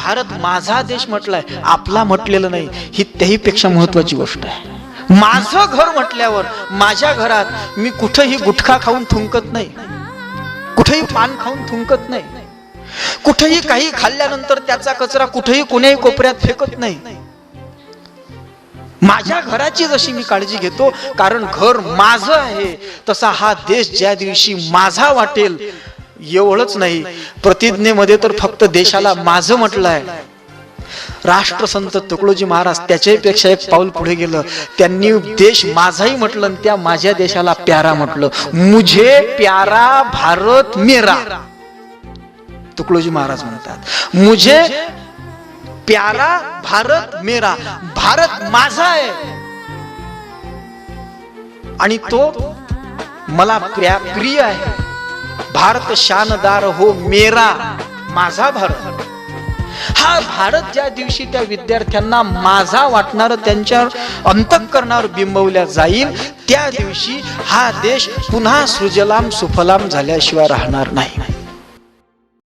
भारत माझा देश म्हटलाय, आपला म्हटलेलं नाही, ही त्याहीपेक्षा महत्वाची गोष्ट आहे. माझं घर म्हटल्यावर माझ्या घरात मी कुठेही गुटखा खाऊन थुंकत नाही, कुठेही पान खाऊन थुंकत नाही, कुठेही काही खाल्ल्यानंतर त्याचा कचरा कुठेही कोण्याही कोपऱ्यात फेकत नाही. माझ्या घराची जशी मी काळजी घेतो, कारण घर माझं आहे, तसा हा देश ज्या दिवशी माझा वाटेल, एवढंच नाही, प्रतिज्ञेमध्ये तर फक्त देशाला माझं म्हटलंय. राष्ट्रसंत तुकडोजी महाराज त्याच्यापेक्षा एक पाऊल पुढे गेलं, त्यांनी देश माझाही म्हटलं आणि त्या माझ्या देशाला प्यारा म्हटलं. मुझे प्यारा भारत मेरा, तुकडोजी महाराज म्हणतात, मुझे प्यारा भारत मेरा, भारत माझा आहे आणि तो मला प्रिय आहे. भारत शानदार हो मेरा, माझा भारत. हा भारत ज्या दिवशी त्या विद्यार्थ्यांना माझा वाटणार, त्यांच्यावर अंतःकरणावर बिंबवल्या जाईल, त्या दिवशी हा देश पुन्हा सुजलाम सुफलाम झाल्याशिवाय राहणार नाही.